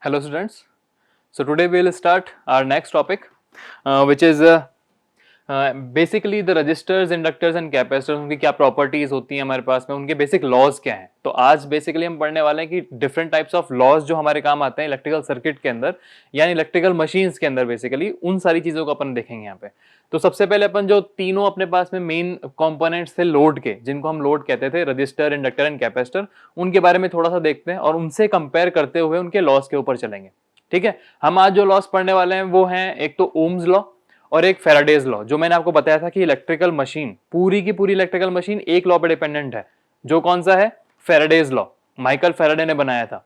Hello students. So today we will start our next topic which is basically the resistors, inductors and capacitors, उनकी क्या properties होती हैं हमारे पास में, उनके बेसिक लॉज क्या हैं। तो आज बेसिकली हम पढ़ने वाले हैं कि डिफरेंट टाइप्स ऑफ लॉज जो हमारे काम आते हैं इलेक्ट्रिकल सर्किट के अंदर यानी इलेक्ट्रिकल मशीन्स के अंदर, बेसिकली उन सारी चीजों को अपन देखेंगे यहाँ पे। तो सबसे पहले अपन जो तीनों अपने पास में मेन कंपोनेंट्स थे लोड के, जिनको हम लोड कहते थे, रजिस्टर, इंडक्टर एंड कैपेसिटर, उनके बारे में थोड़ा सा देखते हैं और उनसे कंपेयर करते हुए उनके लॉज के ऊपर चलेंगे। ठीक है, हम आज जो लॉज पढ़ने वाले हैं वो हैं एक तो ओम्स लॉ और एक फैराडेज लॉ। जो मैंने आपको बताया था कि इलेक्ट्रिकल मशीन, पूरी की पूरी इलेक्ट्रिकल मशीन एक लॉ पे डिपेंडेंट है, जो कौन सा है? Faraday's law. माइकल फैराडे ने बनाया था।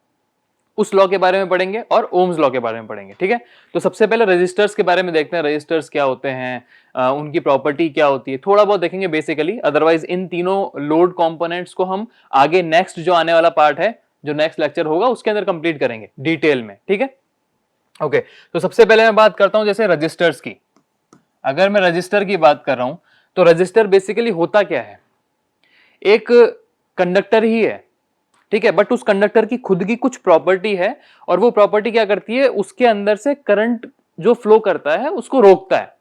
उस लॉ के बारे में पढ़ेंगे और ओम्स लॉ के बारे में पढ़ेंगे। ठीक है, तो सबसे पहले रजिस्टर्स के बारे में देखते हैं। रजिस्टर्स क्या होते हैं, उनकी प्रॉपर्टी क्या होती है, थोड़ा बहुत देखेंगे बेसिकली। अदरवाइज इन तीनों लोड कंपोनेंट्स को हम आगे नेक्स्ट जो आने वाला पार्ट है, जो नेक्स्ट लेक्चर होगा उसके अंदर कंप्लीट करेंगे डिटेल में। ठीक है, ओके। तो सबसे पहले मैं बात करता हूं जैसे रजिस्टर्स की। अगर मैं रजिस्टर की बात कर रहा हूं तो रजिस्टर बेसिकली होता क्या है? एक कंडक्टर ही है, ठीक है, बट उस कंडक्टर की खुद की कुछ प्रॉपर्टी है और वो प्रॉपर्टी क्या करती है, उसके अंदर से करंट जो फ्लो करता है उसको रोकता है।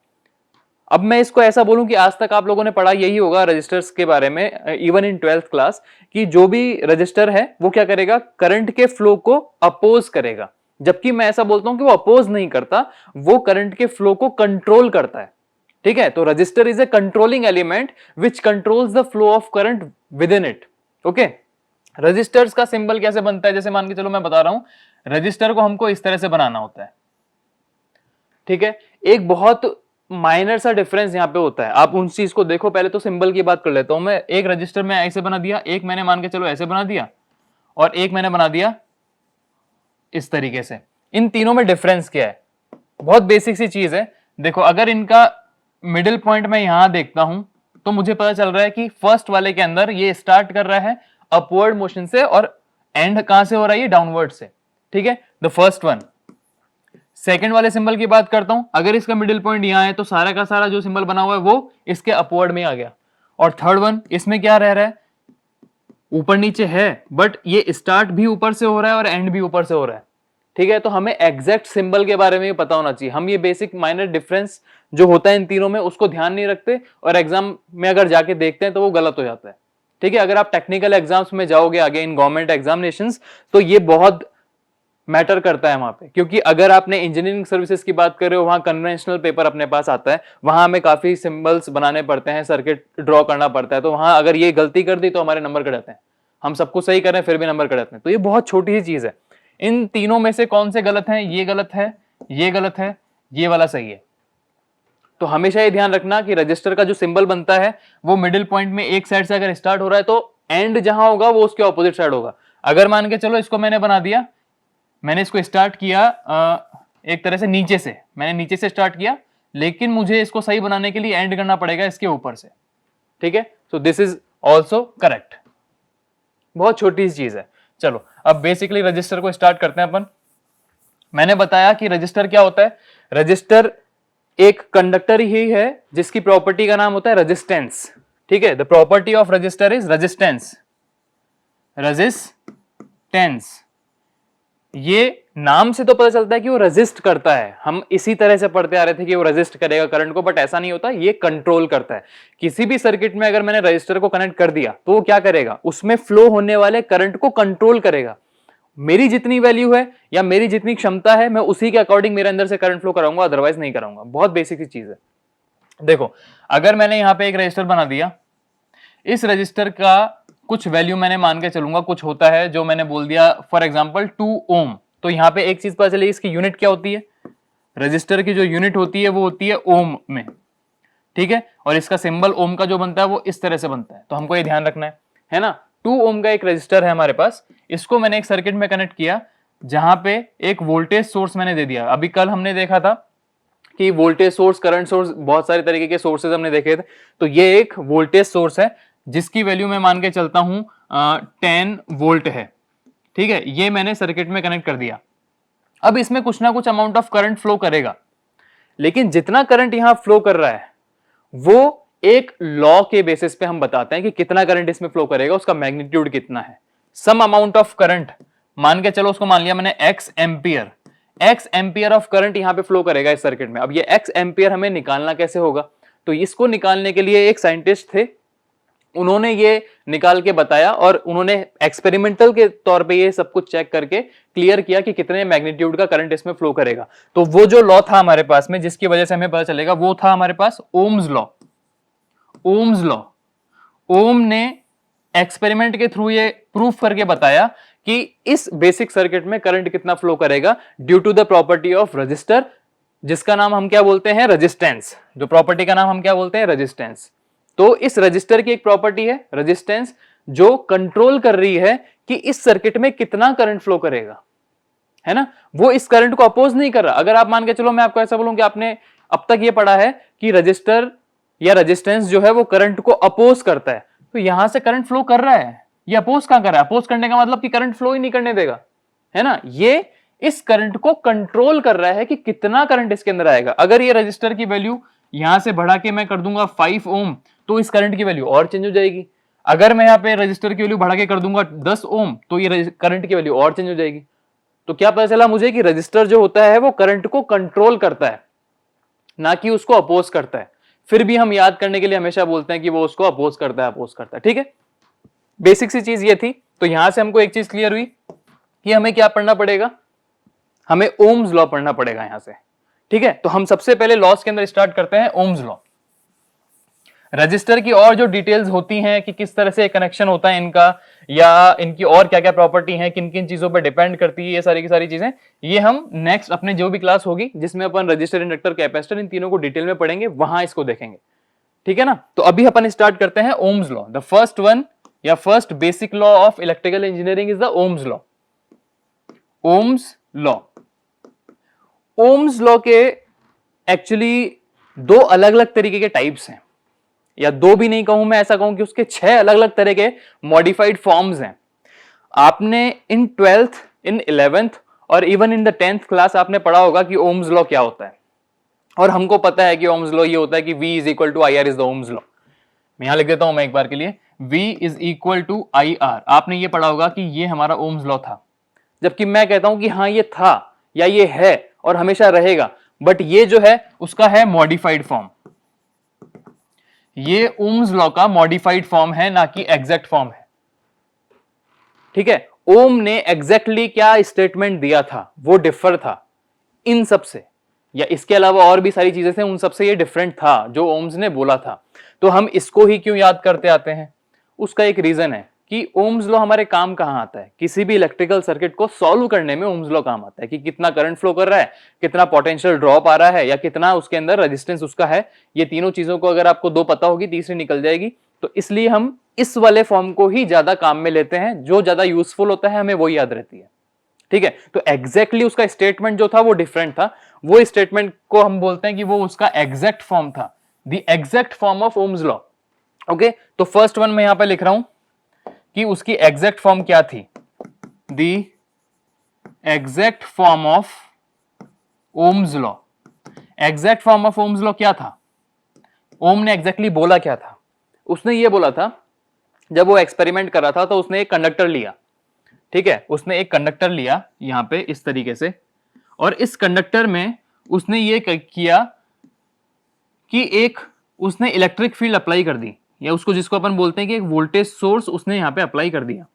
अब मैं इसको ऐसा बोलूं कि आज तक आप लोगों ने पढ़ा यही होगा रजिस्टर्स के बारे में, इवन इन 12th क्लास, कि जो भी रजिस्टर है वो क्या करेगा, करंट के फ्लो को अपोज करेगा। जबकि मैं ऐसा बोलता हूं कि वो अपोज नहीं करता, वो करंट के फ्लो को कंट्रोल करता है। ठीक है, तो resistor is a controlling element which controls the flow of current within it. Okay, resistors का सिंबल कैसे बनता है? जैसे मान के चलो मैं बता रहा हूं, रजिस्टर को हमको इस तरह से बनाना होता है। ठीक है, एक बहुत माइनर सा डिफरेंस यहां पे होता है, आप उन चीज को देखो। पहले तो सिंबल की बात कर लेता हूं मैं। एक रजिस्टर में ऐसे बना दिया, एक मैंने मान के चलो ऐसे बना दिया, और एक मैंने बना दिया इस तरीके से। इन तीनों में डिफरेंस क्या है? बहुत बेसिक सी चीज है। देखो, अगर इनका मिडिल पॉइंट मैं यहां देखता हूं तो मुझे पता चल रहा है कि फर्स्ट वाले के अंदर ये स्टार्ट कर रहा है अपवर्ड मोशन से और एंड कहां से हो रहा है? ये डाउनवर्ड से। ठीक है, द फर्स्ट वन। सेकंड वाले सिंबल की बात करता हूं, अगर इसका मिडिल पॉइंट यहां है तो सारा का सारा जो सिंबल बना हुआ है वो इसके अपवर्ड में आ गया। और थर्ड वन, इसमें क्या रह रहा है? ऊपर नीचे है, बट ये स्टार्ट भी ऊपर से हो रहा है और एंड भी ऊपर से हो रहा है। ठीक है, तो हमें एग्जैक्ट सिंबल के बारे में पता होना चाहिए। हम ये बेसिक माइनर डिफरेंस जो होता है इन तीनों में उसको ध्यान नहीं रखते और एग्जाम में अगर जाके देखते हैं तो वो गलत हो जाता है। ठीक है, अगर आप टेक्निकल एग्जाम्स में जाओगे आगे इन गवर्नमेंट एग्जामिनेशंस तो ये बहुत मैटर करता है वहां पे, क्योंकि अगर आपने इंजीनियरिंग सर्विसेज की बात कर रहे हो, वहां कन्वेंशनल पेपर अपने पास आता है, वहां हमें काफी सिंबल्स बनाने पड़ते हैं, सर्किट ड्रॉ करना पड़ता है। तो वहां अगर ये गलती कर दी तो हमारे नंबर कट जाते हैं। हम सब कुछ सही कर रहे हैं फिर भी नंबर कट जाते हैं। तो ये बहुत छोटी सी चीज है। इन तीनों में से कौन से गलत हैं? ये गलत है, ये गलत है, ये वाला सही है। तो हमेशा ये ध्यान रखना कि रजिस्टर का जो सिंबल बनता है वो मिडिल पॉइंट में एक साइड से अगर स्टार्ट हो रहा है तो एंड जहां होगा वो उसके ऑपोजिट साइड होगा। अगर मान के चलो इसको मैंने बना दिया, मैंने इसको स्टार्ट किया एक तरह से नीचे से, मैंने नीचे से स्टार्ट किया, लेकिन मुझे इसको सही बनाने के लिए एंड करना पड़ेगा इसके ऊपर से। ठीक है, so this is also correct. बहुत छोटी सी चीज है। चलो अब बेसिकली रजिस्टर को स्टार्ट करते हैं अपन। मैंने बताया कि रजिस्टर क्या होता है। रजिस्टर एक कंडक्टर ही है जिसकी प्रॉपर्टी का नाम होता है रेजिस्टेंस। ठीक है, the property of register is resistance. Resistance, ये नाम से तो पता चलता है कि वो रेजिस्ट करता है। हम इसी तरह से पढ़ते आ रहे थे कि वो रेजिस्ट करेगा करंट को, बट ऐसा नहीं होता, ये कंट्रोल करता है। किसी भी सर्किट में अगर मैंने रजिस्टर को कनेक्ट कर दिया तो वो क्या करेगा? उसमें फ्लो होने वाले करंट को कंट्रोल करेगा। मेरी जितनी वैल्यू है या मेरी जितनी क्षमता है, मैं उसी के अकॉर्डिंग मेरे अंदर से करंट फ्लो कराऊंगा, अदरवाइज नहीं कराऊंगा। बहुत बेसिक सी चीज है। देखो, अगर मैंने यहां पे एक रजिस्टर बना दिया, इस रजिस्टर का कुछ वैल्यू मैंने मान के चलूंगा, कुछ होता है जो मैंने बोल दिया, फॉर एग्जांपल 2 ओम। तो यहां पे एक चीज पता चली, इसकी यूनिट क्या होती है? रजिस्टर की जो यूनिट होती है वो होती है ओम में। ठीक है, और इसका सिंबल ओम का जो बनता है वो इस तरह से बनता है। तो हमको ये ध्यान रखना है ना। 2 ओम का एक रजिस्टर है हमारे पास, इसको मैंने एक सर्किट में कनेक्ट किया जहां पे एक वोल्टेज सोर्स मैंने दे दिया। अभी कल हमने देखा था कि वोल्टेज सोर्स, करंट सोर्स, बहुत सारे तरीके के सोर्सेज हमने देखे थे। तो ये एक वोल्टेज सोर्स है जिसकी वैल्यू मैं मान के चलता हूं 10 वोल्ट है। ठीक है, ये मैंने सर्किट में कनेक्ट कर दिया। अब इसमें कुछ ना कुछ अमाउंट ऑफ करंट फ्लो करेगा, लेकिन जितना करंट यहां फ्लो कर रहा है वो एक लॉ के बेसिस पे हम बताते हैं कि कितना करंट इसमें फ्लो करेगा, उसका मैग्नीट्यूड कितना है। सम अमाउंट ऑफ करंट मान के चलो उसको मान लिया मैंने x एम्पियर ऑफ करंट यहां पे फ्लो करेगा इस सर्किट में। अब ये x एम्पियर हमें निकालना कैसे होगा, तो इसको निकालने के लिए एक साइंटिस्ट थे, उन्होंने ये निकाल के बताया और उन्होंने एक्सपेरिमेंटल के तौर पे ये सब कुछ चेक करके क्लियर किया कि कितने मैग्नीट्यूड का करंट इसमें फ्लो करेगा। तो वो जो लॉ था हमारे पास में जिसकी वजह से हमें पता चलेगा वो था हमारे पास ओम्स लॉ। ओम्स लॉ, ओम ने एक्सपेरिमेंट के थ्रू ये प्रूफ करके बताया कि इस बेसिक सर्किट में करंट कितना फ्लो करेगा due to the property of resistor, जिसका नाम हम क्या बोलते हैं, रेजिस्टेंस। जो प्रॉपर्टी का नाम हम क्या बोलते हैं, रेजिस्टेंस। तो इस रजिस्टर की एक प्रॉपर्टी है रेजिस्टेंस, जो कंट्रोल कर रही है कि इस सर्किट में कितना करंट फ्लो करेगा, है ना। वो इस करंट को अपोज नहीं कर रहा। अगर आप मान के चलो मैं आपको ऐसा बोलूं कि आपने अब तक ये पढ़ा है कि रजिस्टर या रेजिस्टेंस जो है वो करंट को अपोज करता है, तो यहां से करंट फ्लो कर रहा है, ये अपोज कहां कर रहा है, अपोज करने का मतलब कि करंट फ्लो ही नहीं करने देगा, है ना। ये इस करंट को कंट्रोल कर रहा है कि कितना करंट इसके अंदर आएगा। अगर ये रजिस्टर की वैल्यू यहां से बढ़ा के मैं कर दूंगा 5 ओम, तो इस करंट की वैल्यू और चेंज हो जाएगी। अगर मैं यहाँ पे रजिस्टर की वैल्यू बढ़ा के कर दूंगा 10 ओम, तो ये करंट की वैल्यू और चेंज हो जाएगी। तो क्या पता चला मुझे कि रजिस्टर जो होता है वो करंट को कंट्रोल करता है, ना कि उसको अपोज करता है। फिर भी हम याद करने के लिए हमेशा बोलते हैं कि वो उसको अपोज करता है, ठीक है। बेसिक सी चीज ये थी। तो यहां से हमको एक चीज क्लियर हुई कि हमें क्या पढ़ना पड़ेगा, हमें ओम्स लॉ पढ़ना पड़ेगा यहां से, ठीक है। तो हम सबसे पहले लॉस के अंदर स्टार्ट करते हैं ओम्स लॉ। रजिस्टर की और जो डिटेल्स होती हैं कि किस तरह से कनेक्शन होता है इनका, या इनकी और क्या क्या प्रॉपर्टी है, किन किन चीजों पर डिपेंड करती है, ये सारी की सारी चीजें, ये हम नेक्स्ट अपने जो भी क्लास होगी जिसमें अपन रजिस्टर, इंडक्टर, कैपेसिटर इन तीनों को डिटेल में पढ़ेंगे, वहां इसको देखेंगे, ठीक है ना। तो अभी अपन स्टार्ट करते हैं Ohm's law. The first one या first basic law of electrical engineering is the Ohm's law. Ohm's law, Ohm's law के एक्चुअली दो अलग अलग तरीके के टाइप्स हैं, या दो भी नहीं कहूं मैं, ऐसा कहूं कि उसके 6 अलग अलग तरह के मॉडिफाइड फॉर्म्स हैं। आपने इन 12th, इन 11th और even in the 10th class आपने पढ़ा होगा कि ओम्स लॉ क्या होता है, और हमको पता है कि ओम्स लॉ ये होता है कि V is equal to IR is the Ohm's law. मैं यहां लिख देता हूं मैं एक बार के लिए, V is equal to IR। आपने ये पढ़ा होगा कि ये हमारा ओम्स लॉ था, जबकि मैं कहता हूं कि हाँ ये था या ये है और हमेशा रहेगा, बट ये जो है उसका है मॉडिफाइड फॉर्म। ये ओम्स लॉ का मॉडिफाइड फॉर्म है, ना कि एग्जैक्ट फॉर्म है, ठीक है। ओम ने एग्जैक्टली क्या स्टेटमेंट दिया था वो डिफर था इन सब से, या इसके अलावा और भी सारी चीजें थे उन सबसे ये डिफरेंट था जो ओम्स ने बोला था। तो हम इसको ही क्यों याद करते आते हैं, उसका एक रीजन है कि ओम्स लॉ हमारे काम कहां आता है। किसी भी इलेक्ट्रिकल सर्किट को सॉल्व करने में ओम्स लॉ काम आता है, कि कितना करंट फ्लो कर रहा है, कितना पोटेंशियल ड्रॉप आ रहा है, या कितना उसके अंदर रेजिस्टेंस उसका है। ये तीनों चीजों को अगर आपको दो पता होगी, तीसरी निकल जाएगी। तो इसलिए हम इस वाले फॉर्म को ही ज्यादा काम में लेते हैं, जो ज्यादा यूजफुल होता है हमें वो याद रहती है, ठीक है। तो एग्जैक्टली उसका स्टेटमेंट जो था वो डिफरेंट था, वो स्टेटमेंट को हम बोलते हैं कि वो उसका एग्जैक्ट फॉर्म था, the exact form of Ohm's law. Okay, तो फर्स्ट वन मैं यहां पे लिख रहा हूं कि उसकी एग्जैक्ट फॉर्म क्या थी, the exact form of Ohm's law. Exact form of Ohm's law क्या था, ओम ने एग्जैक्टली बोला क्या था। उसने ये बोला था, जब वो एक्सपेरिमेंट कर रहा था तो उसने एक कंडक्टर लिया, ठीक है। उसने एक कंडक्टर लिया यहां पे इस तरीके से, और इस कंडक्टर में उसने ये किया कि एक उसने इलेक्ट्रिक फील्ड अप्लाई कर दी, या उसको जिसको अपन बोलते हैं कि एक वोल्टेज सोर्स उसने यहां पे अप्लाई कर दिया,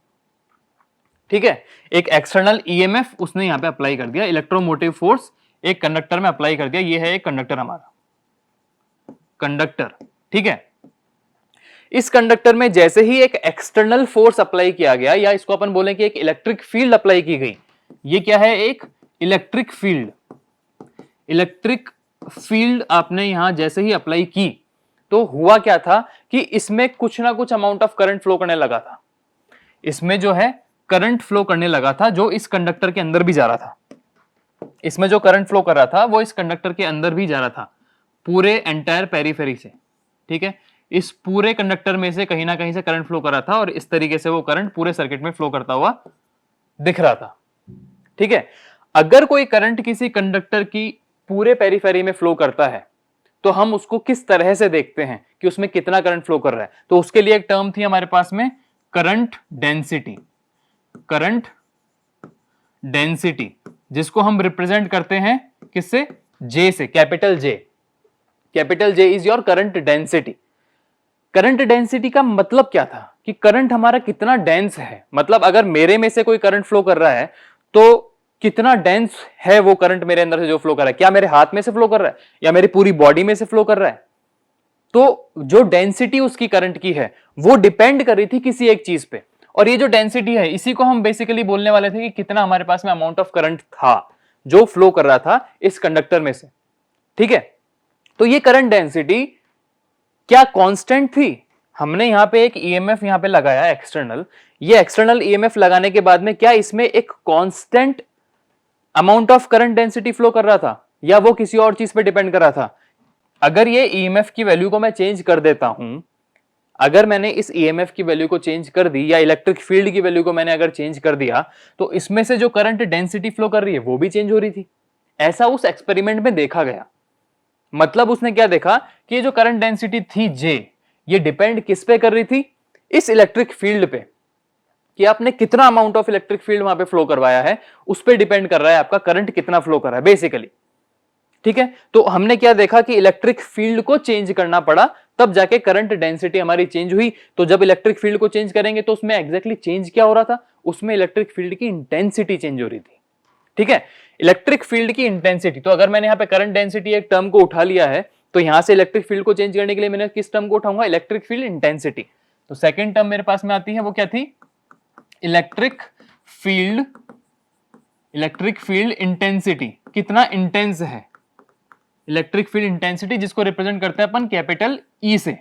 ठीक है। एक एक्सटर्नल ईएमएफ उसने यहां पे अप्लाई कर दिया, इलेक्ट्रोमोटिव फोर्स एक कंडक्टर में अप्लाई कर दिया। ये है एक कंडक्टर, हमारा कंडक्टर, ठीक है। इस कंडक्टर में जैसे ही एक एक्सटर्नल फोर्स अप्लाई किया गया, या इसको अपन बोलें कि एक इलेक्ट्रिक फील्ड अप्लाई की गई, ये क्या है, एक इलेक्ट्रिक फील्ड। इलेक्ट्रिक फील्ड आपने यहां जैसे ही अप्लाई की तो हुआ क्या था कि इसमें कुछ ना कुछ अमाउंट ऑफ करंट फ्लो करने लगा था। इसमें जो है करंट फ्लो करने लगा था, जो इस कंडक्टर के अंदर भी जा रहा था। इसमें जो करंट फ्लो कर रहा था वो इस कंडक्टर के अंदर भी जा रहा था, पूरे एंटायर पेरीफेरी से, ठीक है। इस पूरे कंडक्टर में से कहीं ना कहीं से करंट फ्लो कर रहा था, और इस तरीके से वो करंट पूरे सर्किट में फ्लो करता हुआ दिख रहा था, ठीक है। अगर कोई करंट किसी कंडक्टर की पूरे पेरीफेरी में फ्लो करता है तो हम उसको किस तरह से देखते हैं कि उसमें कितना करंट फ्लो कर रहा है। तो उसके लिए एक टर्म थी हमारे पास में, करंट डेंसिटी। करंट डेंसिटी, जिसको हम रिप्रेजेंट करते हैं किससे, J से, capital J। Capital J is your current density. Current density का मतलब क्या था कि करंट हमारा कितना डेंस है, मतलब अगर मेरे में से कोई करंट फ्लो कर रहा है तो कितना डेंस है वो करंट मेरे अंदर से जो फ्लो कर रहा है, क्या मेरे हाथ में से फ्लो कर रहा है या मेरी पूरी बॉडी में से फ्लो कर रहा है। तो जो डेंसिटी उसकी करंट की है वो डिपेंड कर रही थी किसी एक चीज पे, और ये जो डेंसिटी है इसी को हम बेसिकली बोलने वाले थे कि कितना हमारे पास में अमाउंट ऑफ करंट था जो फ्लो कर रहा था इस कंडक्टर में से। ठीक है, तो ये करंट डेंसिटी क्या कांस्टेंट थी। हमने यहां पे एक ईएमएफ यहां पे लगाया एक्सटर्नल, ये एक्सटर्नल ईएमएफ लगाने के बाद में क्या इसमें एक constant amount of current density flow कर रहा था या वो किसी और चीज पे डिपेंड कर रहा था। अगर ये ईएमएफ की वैल्यू को मैं चेंज कर देता हूं, अगर मैंने इस ईएमएफ की वैल्यू को चेंज कर दी या इलेक्ट्रिक फील्ड की वैल्यू को मैंने अगर चेंज कर दिया तो इसमें से जो करंट डेंसिटी फ्लो कर रही है वो भी चेंज हो रही थी। ऐसा उस एक्सपेरिमेंट में देखा गया। मतलब उसने क्या देखा कि ये जो करंट डेंसिटी थी J, ये डिपेंड किस पे कर रही थी, इस इलेक्ट्रिक फील्ड पे, कि आपने कितना अमाउंट ऑफ इलेक्ट्रिक फील्ड वहां पे फ्लो करवाया है उस पे डिपेंड कर रहा है आपका करंट कितना फ्लो कर रहा है बेसिकली। ठीक है, तो हमने क्या देखा कि इलेक्ट्रिक फील्ड को चेंज करना पड़ा तब जाके करंट डेंसिटी हमारी चेंज हुई। तो जब इलेक्ट्रिक फील्ड को चेंज करेंगे तो उसमें एग्जैक्टली चेंज क्या हो रहा था, उसमें इलेक्ट्रिक फील्ड की इंटेंसिटी चेंज हो रही थी। ठीक है, इलेक्ट्रिक फील्ड की इंटेंसिटी, तो अगर मैंने यहाँ पे करंट डेंसिटी एक टर्म को उठा लिया है तो यहां से इलेक्ट्रिक फील्ड को चेंज करने के लिए मैंने किस टर्म को उठाऊंगा, इलेक्ट्रिक फील्ड इंटेंसिटी। तो सेकंड टर्म मेरे पास में आती है वो क्या थी, इलेक्ट्रिक फील्ड इंटेंसिटी, कितना इंटेंस है इलेक्ट्रिक फील्ड इंटेंसिटी, जिसको रिप्रेजेंट करते हैं अपन कैपिटल ई से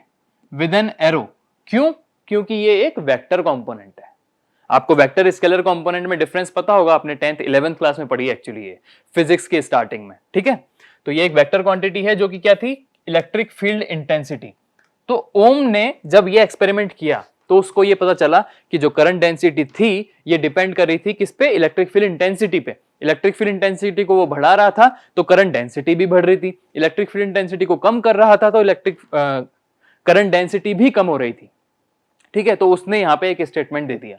विद एन एरो। क्यों, क्योंकि ये एक वेक्टर कंपोनेंट है। आपको वेक्टर स्केलर कंपोनेंट में डिफरेंस पता होगा, आपने 10th 11th क्लास में पढ़ी है एक्चुअली ये फिजिक्स के स्टार्टिंग में। ठीक है, तो ये एक वेक्टर क्वांटिटी है जो कि क्या थी, इलेक्ट्रिक फील्ड इंटेंसिटी। तो ओम ने जब ये एक्सपेरिमेंट किया तो उसको ये पता चला कि जो करंट डेंसिटी थी ये डिपेंड कर रही थी किस पे, इलेक्ट्रिक फील्ड इंटेंसिटी पे। इलेक्ट्रिक फील्ड इंटेंसिटी को वो बढ़ा रहा था तो करंट डेंसिटी भी बढ़ रही थी, इलेक्ट्रिक फील्ड इंटेंसिटी को कम कर रहा था तो इलेक्ट्रिक करंट डेंसिटी भी कम हो रही थी। ठीक है, तो उसने यहां पे एक स्टेटमेंट दे दिया,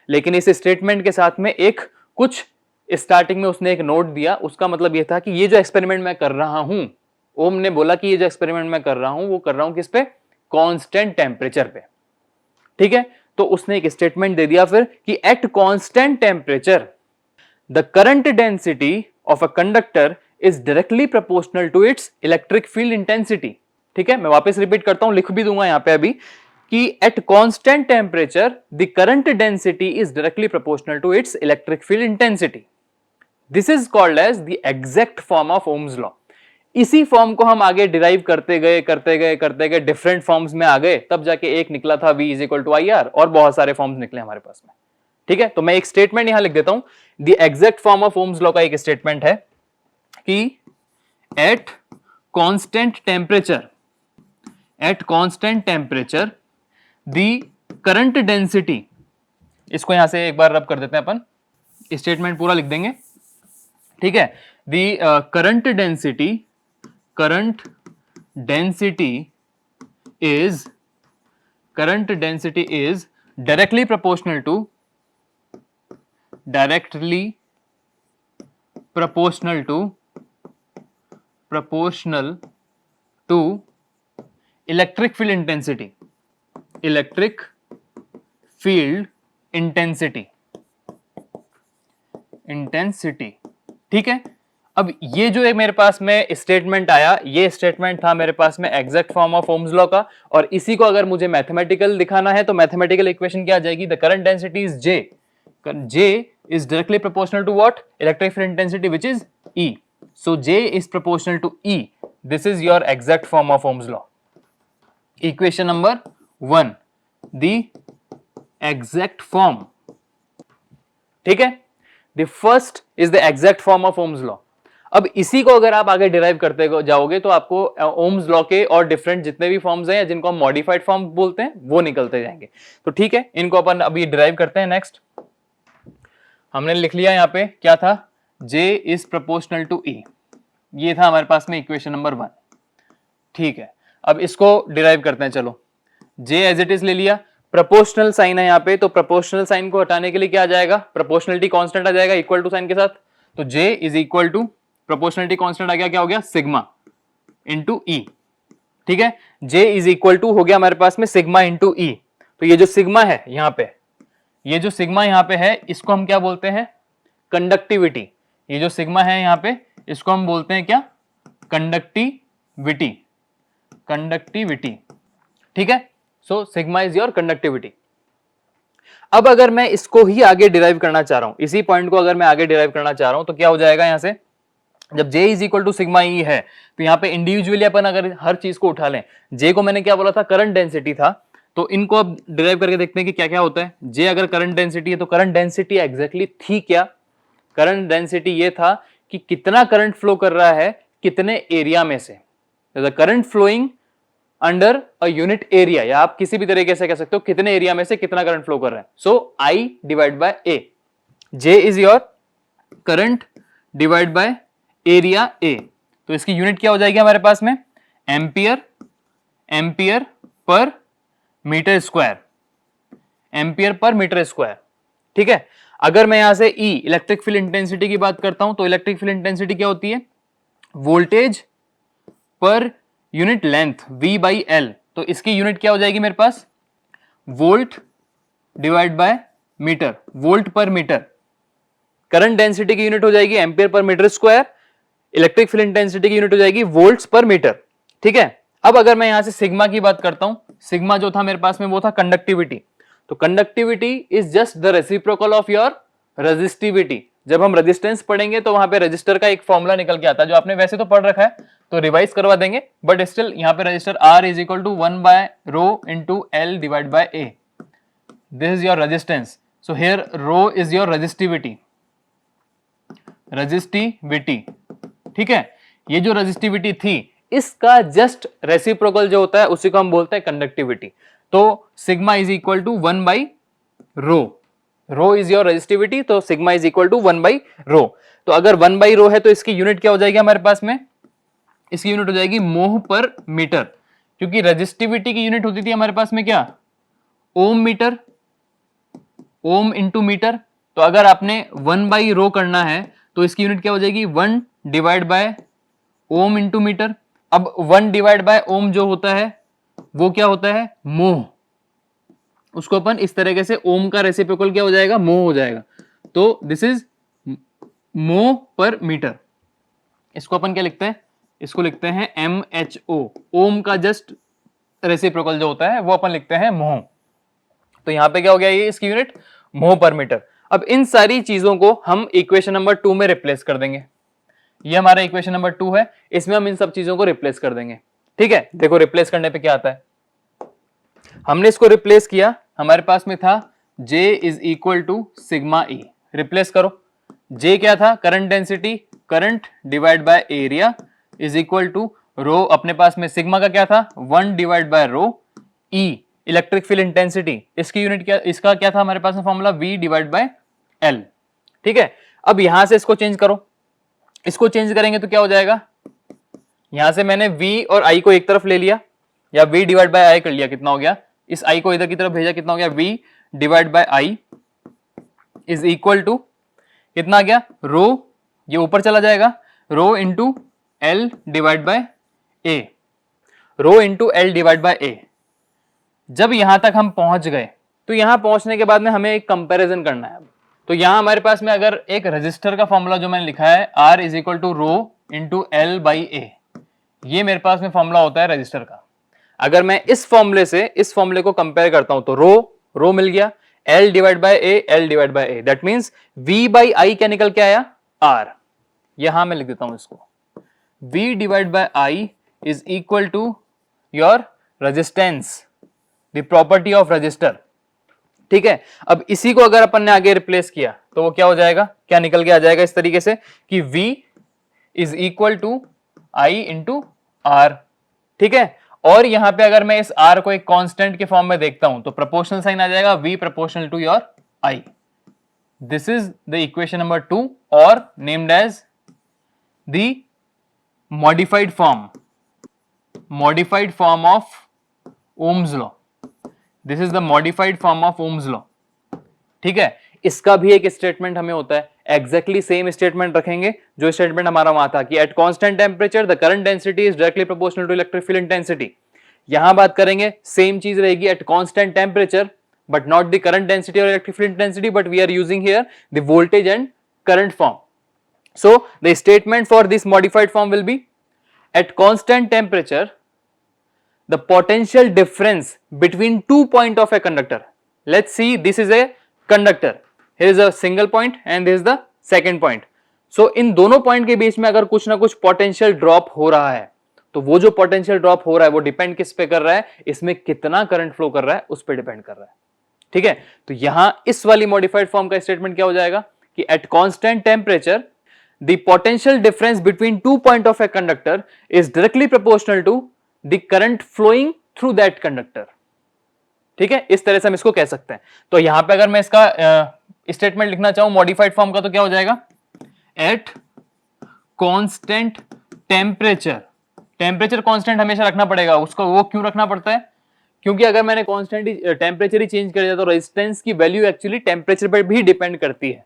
लेकिन इस स्टेटमेंट के साथ में एक कुछ स्टार्टिंग में उसने एक नोट दिया। उसका मतलब यह था कि ये जो एक्सपेरिमेंट मैं कर रहा हूं, ओम ने बोला कि ये जो एक्सपेरिमेंट मैं कर रहा हूं वो कर रहा हूं किस पे, कांस्टेंट टेम्परेचर पे। ठीक है, तो उसने एक स्टेटमेंट दे दिया फिर कि at constant temperature the current density of a conductor is directly proportional to its electric field intensity. ठीक है, मैं वापस रिपीट करता हूं, लिख भी दूंगा यहां पे अभी कि at constant temperature the current density is directly proportional to its electric field intensity. This is called as the exact form of Ohm's law. इसी फॉर्म को हम आगे डिराइव करते गए डिफरेंट फॉर्म्स में आ गए, तब जाके एक निकला था V is equal to I R, और बहुत सारे फॉर्म्स निकले हमारे पास में। ठीक है, तो मैं एक स्टेटमेंट यहां लिख देता हूं, the exact form of Ohm's law का एक स्टेटमेंट है कि at constant temperature the current density, इसको यहां से एक बार रब कर देते हैं अपन, स्टेटमेंट पूरा लिख देंगे। ठीक है, the current density is directly proportional to electric field intensity। ठीक है, अब ये जो एक मेरे पास में स्टेटमेंट आया, ये स्टेटमेंट था मेरे पास में exact form of Ohm's law का, और इसी को अगर मुझे मैथमेटिकल दिखाना है तो मैथमेटिकल इक्वेशन क्या आ जाएगी, the current density is J is directly proportional to what, electric field intensity, which is E. So J is proportional to E. This is your exact form of Ohm's law. Equation number 1, the exact form. ठीक है, the first is the exact form of Ohm's law. अब इसी को अगर आप आगे derive करते जाओगे तो आपको ओम्स लॉ के और डिफरेंट जितने भी फॉर्म्स हैं जिनको हम मॉडिफाइड फॉर्म बोलते हैं वो निकलते जाएंगे। तो ठीक है, इनको अपन अभी डिराइव करते हैं। नेक्स्ट हमने लिख लिया यहाँ पे क्या था, J is proportional to E, ये था हमारे पास में इक्वेशन नंबर 1। ठीक है, अब इसको डिराइव करते हैं। चलो J एज इट इज ले लिया, प्रोपोर्शनल साइन है यहाँ पे, तो प्रोपोर्शनल साइन को हटाने के लिए क्या आ जाएगा, प्रोपोर्शनलिटी कांस्टेंट आ जाएगा इक्वल टू साइन के साथ, तो J is equal to proportionality constant आ गया, क्या हो गया, सिग्मा इंटू ई। ठीक है, J इज इक्वल टू हो गया हमारे पास में सिग्मा इंटू ई। तो ये जो सिग्मा है यहाँ पे, ये जो सिग्मा यहाँ पे है, इसको हम क्या बोलते हैं, कंडक्टिविटी। ये जो सिग्मा है यहाँ पे, इसको हम बोलते हैं क्या, कंडक्टिविटी, कंडक्टिविटी। ठीक है, so sigma is your conductivity. अब अगर मैं इसको ही आगे डिराइव करना चाह रहा हूं, इसी पॉइंट को अगर मैं आगे डिराइव करना चाह रहा हूं, तो क्या हो जाएगा यहां से, जब J is equal to sigma E है, तो यहाँ पे इंडिविजुअली अपन अगर हर चीज को उठा लें, J को मैंने क्या बोला था, करंट डेंसिटी था, तो इनको अब डिराइव करके देखते हैं कि क्या क्या होता है। J अगर करंट डेंसिटी है, तो करंट डेंसिटी एग्जैक्टली थी क्या, करंट डेंसिटी ये था कि कितना करंट फ्लो कर रहा है कितने एरिया में से, the current flowing under a unit area, या आप किसी भी तरीके से कह सकते हो कितने एरिया में से कितना करंट फ्लो कर रहा है। सो I divide by A, J is your current divide by area A, तो इसकी यूनिट क्या हो जाएगी हमारे पास में, एम्पियर, एम्पियर पर मीटर स्क्वायर, एम्पियर पर मीटर स्क्वायर। ठीक है, अगर मैं यहां से E इलेक्ट्रिक फील्ड इंटेंसिटी की बात करता हूं, तो इलेक्ट्रिक फील्ड इंटेंसिटी क्या होती है, वोल्टेज पर unit length V by L, तो इसकी यूनिट क्या हो जाएगी मेरे पास, volt divide by metre, volt पर मीटर। करंट डेंसिटी की यूनिट हो जाएगी एम्पियर पर metre square, electric field intensity की यूनिट हो जाएगी वोल्ट्स पर मीटर। ठीक है, अब अगर मैं यहां से सिग्मा की बात करता हूं, सिग्मा जो था मेरे पास में वो था कंडक्टिविटी, तो conductivity is just the reciprocal of your resistivity. जब हम रेजिस्टेंस पढ़ेंगे तो वहां पे रेजिस्टर का एक फॉर्मूला निकल के आता है, जो आपने वैसे तो पढ़ रखा है, तो रिवाइज करवा देंगे, बट स्टिल यहाँ पे resistor R is equal to 1 by rho into L divide by A, this is your resistance. So here rho is your resistivity, resistivity. ठीक है, ये जो रेजिस्टिविटी थी, इसका जस्ट रेसिप्रोकल जो होता है उसी को हम बोलते हैं कंडक्टिविटी। तो sigma is equal to 1 by rho, rho is your resistivity, तो sigma is equal to 1 by rho. तो अगर 1 बाई रो है, तो इसकी यूनिट क्या हो जाएगी हमारे पास में, इसकी यूनिट हो जाएगी मोह पर मीटर, क्योंकि रेजिस्टिविटी की यूनिट होती थी हमारे पास में क्या, ओम मीटर, ओम इंटू मीटर। तो अगर आपने 1 बाई रो करना है, तो इसकी यूनिट क्या हो जाएगी, 1 divide by ohm into metre. अब 1 डिवाइड बाय ओम जो होता है वो क्या होता है, मोह, उसको अपन इस तरीके से, ओम का रेसिप्रोकल क्या हो जाएगा, मोह हो जाएगा, तो दिस इज मोह पर मीटर। इसको अपन क्या लिखते हैं, इसको लिखते हैं MHO, ओम का जस्ट रेसिप्रोकल जो होता है वो अपन लिखते हैं मोह। तो यहां पे क्या हो गया, ये इसकी यूनिट मोह पर मीटर। अब इन सारी चीजों को हम इक्वेशन नंबर 2 में रिप्लेस कर देंगे, ये हमारा इक्वेशन नंबर 2 है, इसमें हम इन सब चीजों को रिप्लेस कर देंगे। ठीक है, देखो रिप्लेस करने पे क्या आता है, हमने इसको रिप्लेस किया, हमारे पास में था J is equal to sigma E, replace करो, J क्या था, current density, current divide by area is equal to rho, अपने पास में सिग्मा का क्या था, 1 divide by rho, E electric field intensity, इसकी यूनिट क्या, इसका क्या था हमारे पास में formula, V divide by L। ठीक है, अब यहां से इसको चेंज करो, इसको चेंज करेंगे तो क्या हो जाएगा, यहां से मैंने V और I को एक तरफ ले लिया, या V डिवाइड बाय I कर लिया, कितना हो गया, इस I को इधर की तरफ भेजा, कितना हो गया, V divide by I is equal to कितना आ गया, रो, ये ऊपर चला जाएगा, rho into L divide by A, rho into L divide by A। जब यहां तक हम पहुंच गए, तो यहां पहुंचने के बाद में हमें एक कंपैरिजन करना है। तो यहां हमारे पास में अगर एक रेजिस्टर का फॉर्मूला जो मैंने लिखा है, R is equal to rho into L by A, ये मेरे पास में फॉर्मूला होता है रेजिस्टर का। अगर मैं इस फॉर्मूले से इस फॉर्मूले को कंपेयर करता हूं, तो रो मिल गया, L divide by A, L divide by A, that means V by I क्या निकल के आया, R। यहां मैं लिख देता हूं इसको, V divide by I is equal to your resistance, the property of resistor. ठीक है, अब इसी को अगर अपन ने आगे रिप्लेस किया, तो वो क्या हो जाएगा, क्या निकल के आ जाएगा इस तरीके से कि V is equal to I into R। ठीक है, और यहां पे अगर मैं इस R को एक कांस्टेंट के फॉर्म में देखता हूं, तो प्रोपोर्शनल साइन आ जाएगा, V proportional to your I। This is the equation number 2, और named as the modified form of Ohm's law. This is the modified form of Ohm's law. ठीक है, इसका भी एक स्टेटमेंट हमें होता है, एग्जैक्टली सेम स्टेटमेंट रखेंगे जो स्टेटमेंट हमारा वहां था कि at constant temperature the current density is directly proportional to electric field intensity. यहां बात करेंगे सेम चीज रहेगी at constant temperature but not the current density or electric field intensity, but we are using here the voltage and current form. So the statement for this modified form will be at constant temperature the potential difference between 2 points of a conductor. Let's see, this is a conductor, here is a single point and this is the second point. So इन दोनों point के बीच में अगर कुछ ना कुछ potential drop हो रहा है तो वो जो पोटेंशियल ड्रॉप हो रहा है वो डिपेंड किस पे कर रहा है, इसमें कितना करंट फ्लो कर रहा है उस पर डिपेंड कर रहा है। ठीक है, तो यहां इस वाली मॉडिफाइड फॉर्म का स्टेटमेंट क्या हो जाएगा कि at constant temperature the potential difference between 2 point of a conductor is directly proportional to the current flowing through that conductor. ठीक है, इस तरह से हम इसको कह सकते हैं। तो यहां पे अगर मैं इसका स्टेटमेंट लिखना चाहूं मॉडिफाइड फॉर्म का तो क्या हो जाएगा, eight constant temperature, temperature constant हमेशा रखना पड़ेगा उसको, वो क्यों रखना पड़ता है, क्योंकि अगर मैंने कांस्टेंट टेम्परेचर ही चेंज कर दिया तो रेजिस्टेंस की वैल्यू एक्चुअली टेम्परेचर पर भी डिपेंड करती है।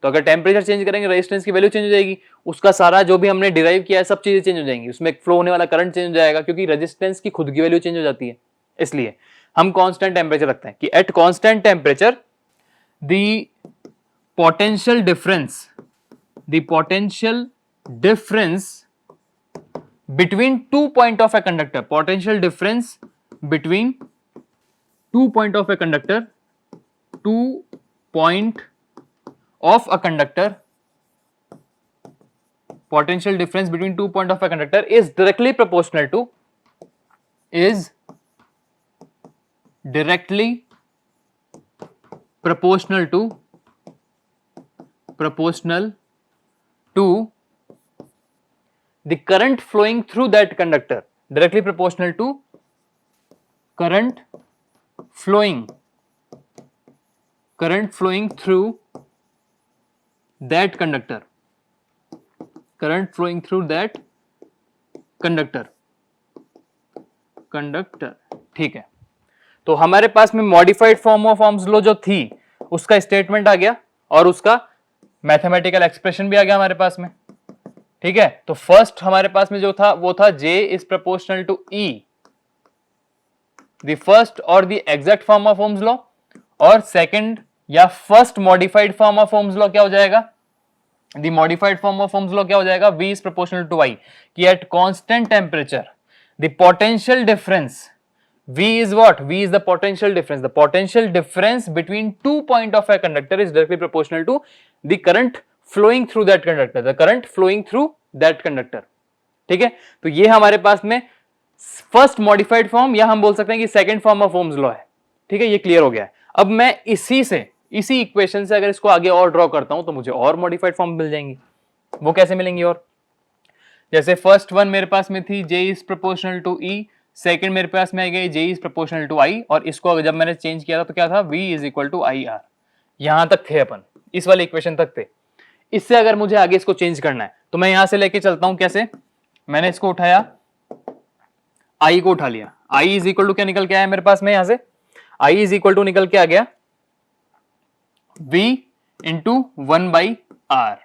तो अगर टेम्परेचर चेंज करेंगे रेजिस्टेंस की वैल्यू चेंज हो जाएगी, उसका सारा जो भी हमने डिराइव किया है सब चीजें चेंज हो जाएंगी, उसमें फ्लो होने वाला करंट चेंज हो जाएगा क्योंकि रेजिस्टेंस की खुद की वैल्यू चेंज हो जाती है। इसलिए हम कांस्टेंट टेम्परेचर रखते हैं कि at constant temperature the potential difference between 2 point of a conductor, potential difference between 2 point of a conductor, 2 point of a conductor, potential difference between 2 point of a conductor is directly proportional to the current flowing through that conductor, directly proportional to current flowing through that conductor, ठीक है, तो हमारे पास में modified form of Ohm's law जो थी उसका statement आ गया और उसका मैथमेटिकल एक्सप्रेशन भी आ गया हमारे पास में। ठीक है, तो फर्स्ट हमारे पास में जो था वो था J is proportional to E, the first और the exact form of Ohm's law, और सेकंड या first modified form of Ohm's law क्या हो जाएगा, the modified form of Ohm's law क्या हो जाएगा, V is proportional to I, कि at constant temperature the potential difference, V is what? V is the potential difference. The potential difference between 2 point of a conductor is directly proportional to the current flowing through that conductor. The current flowing through that conductor. ठीक है, तो ये हमारे पास में first modified form या हम बोल सकते हैं कि second form of Ohm's law है। ठीक है, ये क्लियर हो गया है। अब मैं इसी इक्वेशन से अगर इसको आगे और ड्रॉ करता हूं तो मुझे और मॉडिफाइड फॉर्म मिल जाएंगी। वो कैसे मिलेंगी, और जैसे फर्स्ट वन मेरे पास में थी J is proportional to E, second मेरे पास में आ गई J is proportional to I, और इसको जब मैंने चेंज किया था तो क्या था, V is equal to IR। यहां तक थे अपन, इस वाले इक्वेशन तक थे। इससे अगर मुझे आगे इसको चेंज करना है तो मैं यहां से लेके चलता हूं, कैसे, मैंने इसको उठाया, I को उठा लिया, I इज इक्वल टू क्या निकल के आया मेरे पास में, यहां से I इज इक्वल टू निकल के आ गया V into 1/R,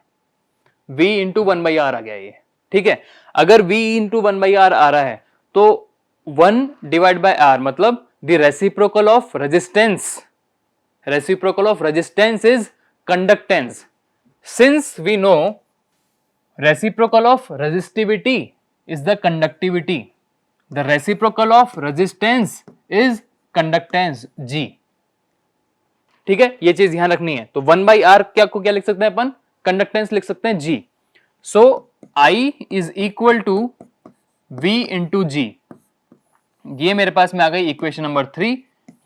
V into 1/R आ गया ये। ठीक है, अगर V इंटू 1/R आ रहा है तो 1 डिवाइड बाय R मतलब the reciprocal of resistance is conductance. Since we know reciprocal of resistivity is the conductivity, the reciprocal of resistance is conductance G। ठीक है, ये चीज ध्यान रखनी है। तो 1/R क्या लिख सकते हैं अपन, कंडक्टेंस लिख सकते हैं G। So I is equal to V into G, ये मेरे पास में आ गई इक्वेशन नंबर 3,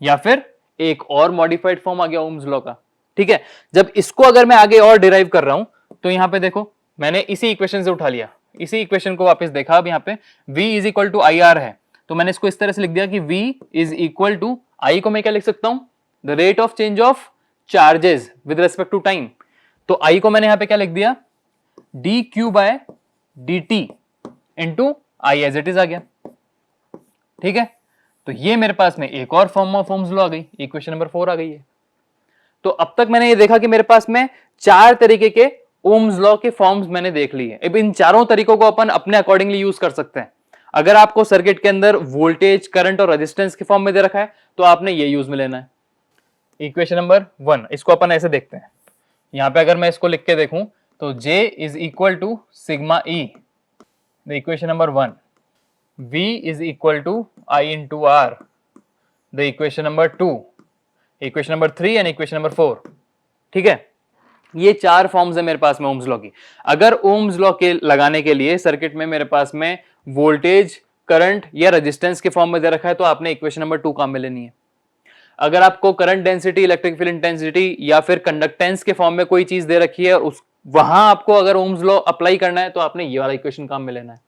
या फिर एक और मॉडिफाइड फॉर्म आ गया ओम्स लॉ का। ठीक है, जब इसको अगर मैं आगे और डिराइव कर रहा हूं तो यहां पे देखो मैंने इसी इक्वेशन से उठा लिया, इसी इक्वेशन को वापस देखा। अब यहां पे V is equal to IR है तो मैंने इसको इस तरह से लिख दिया कि V is equal to I को मैं क्या लिख सकता हूं, the rate of change of charges with respect to time. तो I को मैंने यहां पे क्या लिख दिया, dQ/dt into I as it is आ गया। ठीक है, तो ये मेरे पास में एक और फॉर्म ऑफ ओम्स लॉ आ गई, इक्वेशन नंबर 4 आ गई है। तो अब तक मैंने ये देखा कि मेरे पास में 4 तरीके के ओम्स लॉ के फॉर्म्स मैंने देख लिए। अब इन चारों तरीकों को अपन अपने अकॉर्डिंगली यूज कर सकते हैं। अगर आपको सर्किट के अंदर वोल्टेज, करंट और रेजिस्टेंस के फॉर्म में दे रखा है तो आपने ये यूज में लेना है। इक्वेशन नंबर 1, इसको अपन ऐसे देखते हैं। यहां पे अगर मैं इसको लिख के देखूं तो J is equal to sigma E, the equation number 1, V is equal to I into R, the equation number 2, equation number 3 and equation number 4। ठीक है, ये 4 फॉर्म्स है मेरे पास में ओम्स लॉ की। अगर ओम्स लॉ के लगाने के लिए सर्किट में मेरे पास में वोल्टेज, करंट या रेजिस्टेंस के फॉर्म में दे रखा है तो आपने इक्वेशन नंबर 2 काम में लेनी है। अगर आपको current density, electric field intensity या फिर कंडक्टेंस के फॉर्म में कोई चीज दे रखी है, उस वहां आपको अगर ओम्स लॉ अप्लाई करना है तो आपने ये वाला इक्वेशन काम में लेना है।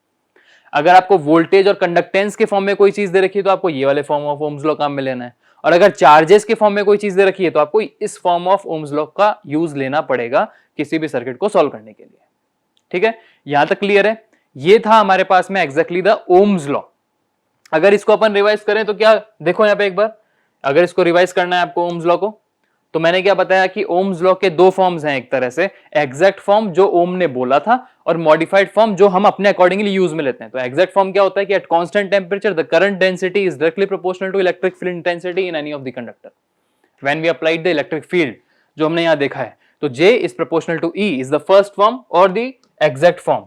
अगर आपको वोल्टेज और कंडक्टेंस के फॉर्म में कोई चीज दे रखी है तो आपको ये वाले फॉर्म ऑफ ओम्स लॉ काम में लेना है। और अगर चार्जेस के फॉर्म में कोई चीज दे रखी है तो आपको इस फॉर्म ऑफ ओम्स लॉ का यूज लेना पड़ेगा किसी भी सर्किट को सॉल्व करने के लिए। ठीक है, यहां तक क्लियर है? ये था हमारे पास में एग्जैक्टली द ओम्स लॉ। अगर इसको अपन रिवाइज करें तो क्या, देखो यहां पे एक बार, अगर इसको रिवाइज करना है आपको ओम्स लॉ को, तो मैंने क्या बताया कि ओम्स लॉ के 2 फॉर्म्स हैं। एक तरह से एग्जैक्ट फॉर्म जो ओम ने बोला था, और मॉडिफाइड फॉर्म जो हम अपने अकॉर्डिंगली यूज में लेते हैं। तो एग्जैक्ट फॉर्म क्या होता है कि at constant temperature the current density is directly proportional to electric field intensity in any of the conductor when we applied the electric field, जो हमने यहां देखा है। तो J is proportional to E is the first form और the exact form.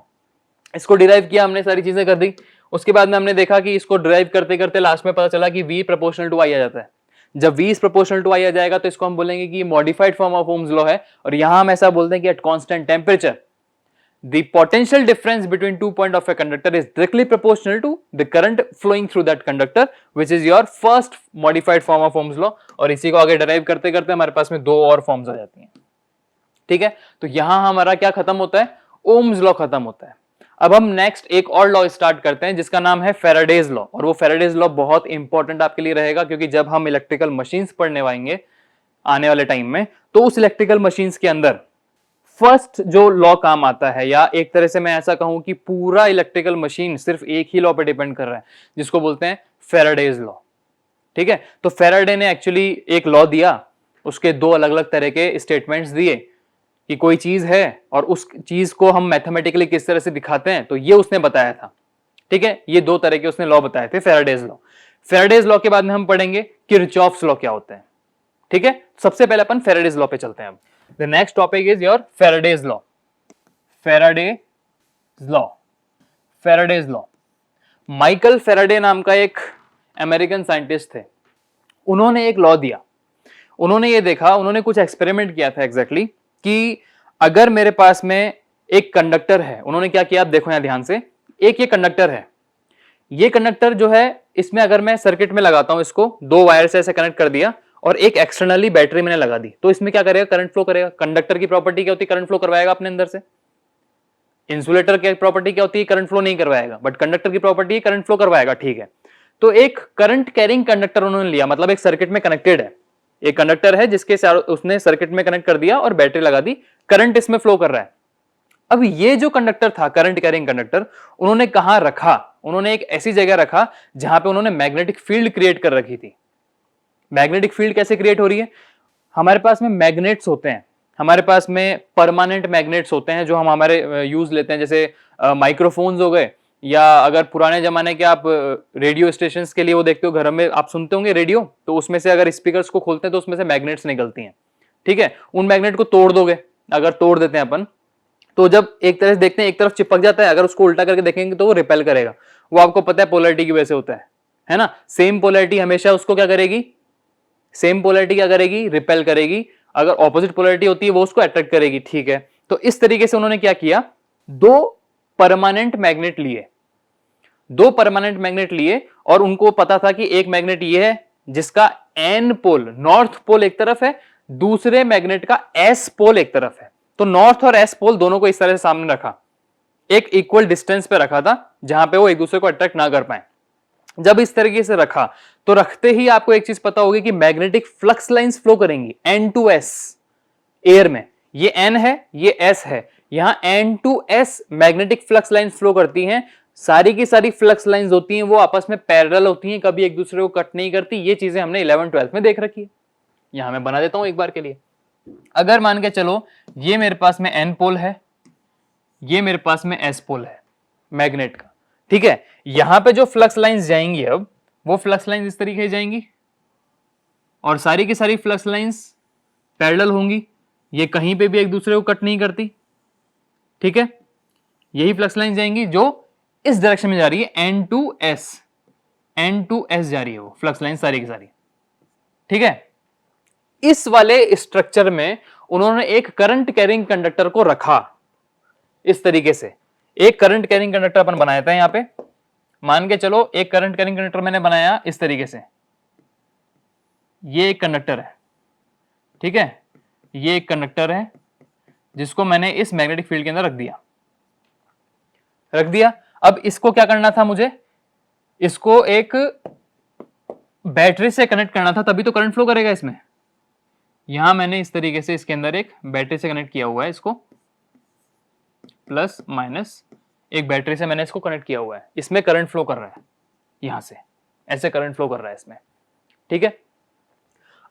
इसको derive किया हमने, सारी चीजें कर दी। उसके बाद में हमने देखा कि इसको डिराइव करते करते लास्ट में पता चला कि V प्रोपोर्शनल टू I आ जाता है। जब V is proportional to I आ जाएगा तो इसको हम बोलेंगे कि modified form of Ohm's law है। और यहां हम ऐसा बोलते हैं कि at constant temperature the potential difference between 2 point of a conductor is directly proportional to the current flowing through that conductor, which is your first modified form of Ohm's law. और इसी को आगे डिराइव करते करते हमारे पास में 2 और फॉर्म्स आ जाती हैं। ठीक है, तो यहां हमारा क्या खत्म होता है? ओम्स लॉ खत्म होता है। अब हम नेक्स्ट एक और लॉ स्टार्ट करते हैं जिसका नाम है फैराडेज लॉ। और वो फैराडेज लॉ बहुत इंपॉर्टेंट आपके लिए रहेगा, क्योंकि जब हम इलेक्ट्रिकल मशीन्स पढ़ने आएंगे आने वाले टाइम में, तो उस इलेक्ट्रिकल मशीन्स के अंदर फर्स्ट जो लॉ काम आता है, या एक तरह से मैं ऐसा कहूं कि पूरा इलेक्ट्रिकल मशीन सिर्फ एक ही लॉ पे डिपेंड कर रहा है, जिसको बोलते हैं फैराडेज लॉ। ठीक है, तो फैराडे ने एक्चुअली एक लॉ दिया, उसके 2 अलग अलग तरह के स्टेटमेंट्स दिए कि कोई चीज है और उस चीज को हम मैथमेटिकली किस तरह से दिखाते हैं, तो ये उसने बताया था। ठीक है, ये 2 तरह के उसने लॉ बताए थे, फैराडेज लॉ। फैराडेज लॉ के बाद में हम पढ़ेंगे किरचॉफ्स लॉ क्या होते हैं। ठीक है, सबसे पहले अपन फैराडेज लॉ पे चलते हैं। अब the next topic is your Faraday's law. Faraday's law, Faraday's law. Michael Faraday नाम का एक अमेरिकन साइंटिस्ट थे। उन्होंने एक लॉ दिया। उन्होंने ये देखा, उन्होंने कुछ एक्सपेरिमेंट किया था एग्जैक्टली कि अगर मेरे पास में एक कंडक्टर है, उन्होंने क्या किया आप देखो यहां ध्यान से। एक ये कंडक्टर है, ये कंडक्टर जो है, इसमें अगर मैं सर्किट में लगाता हूं, इसको 2 वायर से ऐसे कनेक्ट कर दिया और एक एक्सटर्नली बैटरी मैंने लगा दी, तो इसमें क्या करेगा? करंट फ्लो करेगा। कंडक्टर की प्रॉपर्टी क्या होती है? करंट फ्लो करवाएगा अपने अंदर से। इंसुलेटर की प्रॉपर्टी क्या होती है? करंट फ्लो नहीं करवाएगा। बट कंडक्टर की प्रॉपर्टी करंट फ्लो करवाएगा। ठीक है, तो एक करंट कैरिंग कंडक्टर उन्होंने लिया, मतलब एक सर्किट में कनेक्टेड है, एक कंडक्टर है जिसके उसने सर्किट में कनेक्ट कर दिया और बैटरी लगा दी, करंट इसमें फ्लो कर रहा है। अब ये जो कंडक्टर था, करंट कैरिंग कंडक्टर, उन्होंने कहां रखा? उन्होंने एक ऐसी जगह रखा जहां पे उन्होंने मैग्नेटिक फील्ड क्रिएट कर रखी थी। मैग्नेटिक फील्ड कैसे क्रिएट हो रही है? हमारे पास में मैग्नेट्स होते हैं, हमारे पास में परमानेंट मैग्नेट्स होते हैं जो हम हमारे यूज लेते हैं, जैसे माइक्रोफोन्स हो गए, या अगर पुराने जमाने के आप रेडियो स्टेशंस के लिए वो देखते हो, घर में आप सुनते होंगे रेडियो, तो उसमें से अगर स्पीकर्स को खोलते हैं तो उसमें से मैग्नेट्स निकलती हैं। ठीक है, उन मैग्नेट को तोड़ दोगे, अगर तोड़ देते हैं अपन, तो जब एक तरफ देखते हैं एक तरफ चिपक जाता है, अगर उसको उल्टा करके देखेंगे तो वो रिपेल करेगा। वो आपको पता है पोलैरिटी की वजह से होता है ना। सेम पोलैरिटी हमेशा उसको क्या करेगी? सेम पोलैरिटी क्या करेगी? रिपेल करेगी। अगर ऑपोजिट पोलैरिटी होती है वो उसको अट्रैक्ट करेगी। ठीक है, तो इस तरीके से उन्होंने क्या किया? 2 परमानेंट मैग्नेट लिए, 2 परमानेंट मैग्नेट लिए, और उनको पता था कि एक मैग्नेट ये है जिसका एन पोल, नॉर्थ पोल एक तरफ है, दूसरे मैग्नेट का एस पोल एक तरफ है। तो नॉर्थ और एस पोल दोनों को इस तरह से सामने रखा, एक इक्वल डिस्टेंस पे रखा था जहां पे वो एक दूसरे को अट्रैक्ट ना कर पाए। जब इस तरीके से रखा तो रखते ही आपको एक चीज पता होगी कि मैग्नेटिक फ्लक्स लाइंस फ्लो करेंगी N to S एयर में। ये N है, ये S है, यहां N to S magnetic flux lines flow करती हैं सारी की सारी फ्लक्स लाइंस होती हैं वो आपस में पैरेलल होती हैं, कभी एक दूसरे को कट नहीं करती। ये चीजें हमने 11th-12th में देख रखी है। यहां मैं बना देता हूं एक बार के लिए। अगर मान के चलो ये मेरे पास में एन पोल है, ये मेरे पास में एस पोल है मैग्नेट का, ठीक है। यहां पे जो फ्लक्स लाइंस जाएंगी अब वो फ्लक्स लाइंस इस तरीके से जाएंगी और सारी की सारी फ्लक्स लाइंस पैरेलल होंगी, ये कहीं पे भी एक दूसरे को कट नहीं करती, ठीक है। यही फ्लक्स लाइंस जाएंगी जो इस डायरेक्शन में जा रही है, एन टू एस जा रही है वो फ्लक्स लाइन सारी की सारी, ठीक है। इस वाले स्ट्रक्चर में उन्होंने एक करंट कैरिंग कंडक्टर को रखा इस तरीके से। एक करंट कैरिंग कंडक्टर अपन बनाया था यहां पे, मान के चलो एक करंट कैरिंग कंडक्टर मैंने बनाया इस तरीके से। ये एक कंडक्टर है, ठीक है, ये एक कंडक्टर है जिसको मैंने इस मैग्नेटिक फील्ड के अंदर रख दिया। अब इसको क्या करना था मुझे, इसको एक बैटरी से कनेक्ट करना था, तभी तो करंट फ्लो करेगा इसमें। यहां मैंने इस तरीके से इसके अंदर एक बैटरी से कनेक्ट किया हुआ है, इसको प्लस माइनस एक बैटरी से मैंने इसको कनेक्ट किया हुआ है। इसमें करंट फ्लो कर रहा है, यहां से ऐसे करंट फ्लो कर रहा है इसमें, ठीक है।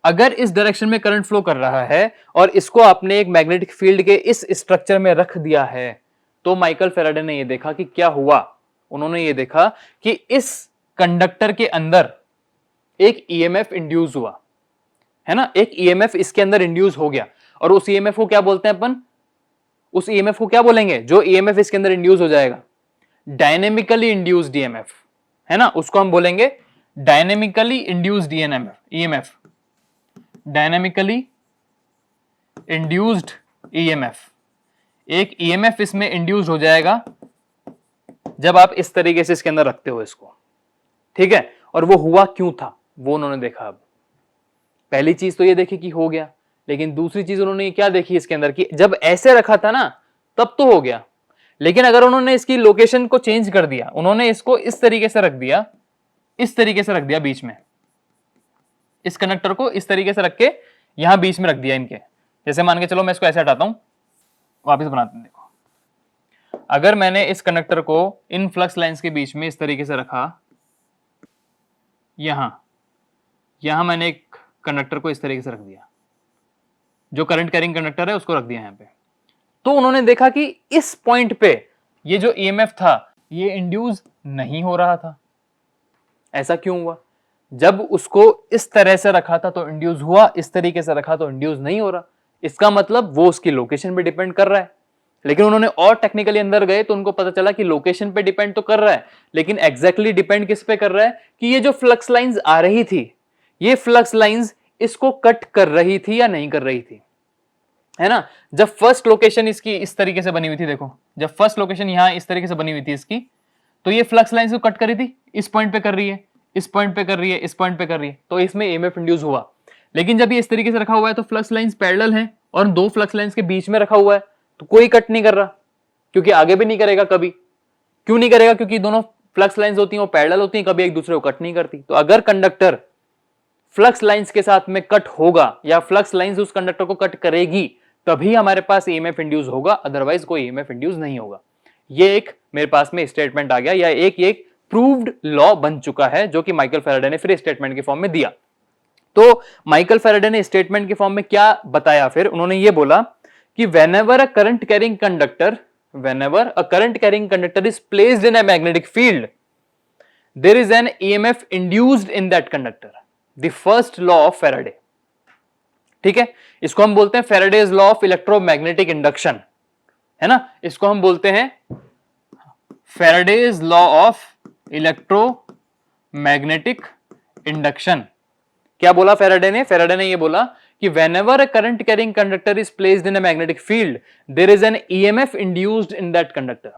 अगर इस डायरेक्शन में करंट फ्लो कर रहा है और इसको आपने एक मैग्नेटिक फील्ड के इस स्ट्रक्चर में रख दिया है, तो माइकल फैराडे ने यह देखा कि क्या हुआ। उन्होंने ये देखा कि इस कंडक्टर के अंदर एक ईएमएफ इंड्यूस हुआ है ना, एक ईएमएफ इसके अंदर इंड्यूस हो गया। और उस ईएमएफ को क्या बोलते हैं अपन, उस ईएमएफ को क्या बोलेंगे, जो ईएमएफ इसके अंदर इंड्यूस हो जाएगा, डायनेमिकली इंड्यूस्ड ईएमएफ है ना, उसको हम बोलेंगे dynamically induced EMF, dynamically induced EMF. एक ईएमएफ इसमें इंड्यूस्ड हो जाएगा जब आप इस तरीके से इसके अंदर रखते हो इसको, ठीक है। और वो हुआ क्यों था वो उन्होंने देखा। अब पहली चीज तो ये देखी कि हो गया, लेकिन दूसरी चीज उन्होंने क्या देखी इसके अंदर कि जब ऐसे रखा था ना तब तो हो गया, लेकिन अगर उन्होंने इसकी लोकेशन को चेंज कर दिया, उन्होंने इसको इस तरीके से रख दिया, इस तरीके से रख दिया बीच में, इस कंडक्टर को इस तरीके से रख के यहां बीच में रख दिया इनके। जैसे मान के चलो मैं इसको ऐसे हटाता हूं, वापिस बनाते हैं। देखो अगर मैंने इस कंडक्टर को इन फ्लक्स लाइंस के बीच में इस तरीके से रखा, यहां मैंने एक कंडक्टर को इस तरीके से रख दिया, जो करंट कैरिंग कंडक्टर है उसको रख दिया यहां पे, तो उन्होंने देखा कि इस पॉइंट पे ये जो ईएमएफ था ये इंड्यूस नहीं हो रहा था। ऐसा क्यों हुआ, जब उसको इस तरह से रखा था तो इंड्यूस हुआ, इस तरीके से रखा तो इंड्यूस नहीं हो रहा। इसका मतलब वो उसकी लोकेशन पे डिपेंड कर रहा है। लेकिन उन्होंने और टेक्निकली अंदर गए तो उनको पता चला कि लोकेशन पे डिपेंड तो कर रहा है, लेकिन एग्जैक्टली डिपेंड किस पे कर रहा है कि ये जो फ्लक्स लाइंस आ रही थी, ये फ्लक्स लाइंस इसको कट कर रही थी या नहीं कर रही थी, है ना। जब फर्स्ट लोकेशन इसकी इस तरीके से बनी हुई थी, देखो जब फर्स्ट लोकेशन यहां इस तरीके से बनी हुई थी इसकी, तो ये फ्लक्स लाइंस को कट कर रही थी, इस पॉइंट पे कर रही है, इस पॉइंट पे कर रही है, इस पॉइंट पे कर रही है, तो इसमें ईएमएफ इंड्यूस हुआ। लेकिन जब ये इस तरीके से रखा हुआ है तो फ्लक्स लाइंस पैरेलल हैं और दो फ्लक्स लाइंस के बीच में रखा हुआ है, तो कोई कट नहीं कर रहा, क्योंकि आगे भी नहीं करेगा कभी। क्यों नहीं करेगा, क्योंकि दोनों फ्लक्स लाइंस होती हैं वो पैरेलल होती हैं, कभी एक दूसरे को कट नहीं करती। तो अगर कंडक्टर फ्लक्स लाइंस के साथ में कट होगा या फ्लक्स लाइंस उस कंडक्टर को कट करेगी तभी हमारे पास ईएमएफ इंड्यूस होगा, अदरवाइज कोई ईएमएफ इंड्यूस नहीं होगा। ये एक मेरे पास में स्टेटमेंट आ गया, या एक प्रूव्ड लॉ बन चुका है जो कि माइकल फैराडे ने फिर स्टेटमेंट के फॉर्म में दिया। तो माइकल फैराडे ने स्टेटमेंट के फॉर्म में क्या बताया, फिर उन्होंने ये बोला कि whenever a current carrying conductor is placed in a magnetic field, there is an EMF induced in that conductor, the first law of Faraday। ठीक है, इसको हम बोलते हैं Faraday's law of electromagnetic induction, है ना। इसको हम बोलते हैं Faraday's law of electromagnetic induction। क्या बोला फेराडे ने, फेराडे ने ये बोला कि whenever a current carrying conductor is placed in a magnetic field, there is an EMF induced in that conductor।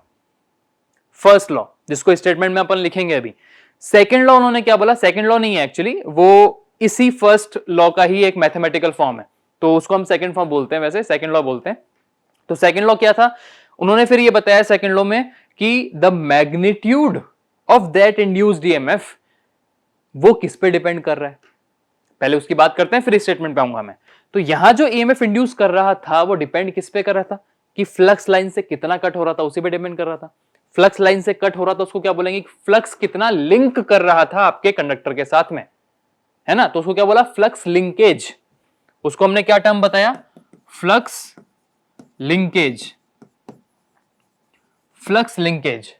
First law, जिसको स्टेटमेंट में अपन लिखेंगे अभी। सेकंड लॉ उन्होंने क्या बोला, सेकंड लॉ नहीं है एक्चुअली, वो इसी फर्स्ट लॉ का ही एक मैथमेटिकल फॉर्म है, तो उसको हम सेकंड फॉर्म बोलते हैं, वैसे सेकंड लॉ बोलते हैं। तो सेकंड लॉ क्या था, उन्होंने फिर ये बताया सेकंड लॉ में कि the magnitude of that induced EMF वो किस पे डिपेंड कर रहा है। पहले उसकी बात करते हैं, फिर स्टेटमेंट पे आऊंगा मैं। तो यहां जो ईएमएफ इंड्यूस कर रहा था वो डिपेंड किस पे कर रहा था कि फ्लक्स लाइन से कितना कट हो रहा था, उसी पे डिपेंड कर रहा था। फ्लक्स लाइन से कट हो रहा था उसको क्या बोलेंगे, फ्लक्स कितना लिंक कर रहा था आपके कंडक्टर के साथ में, है ना, तो उसको क्या बोला, फ्लक्स लिंकेज। उसको हमने क्या टर्म बताया, फ्लक्स लिंकेज, फ्लक्स लिंकेज।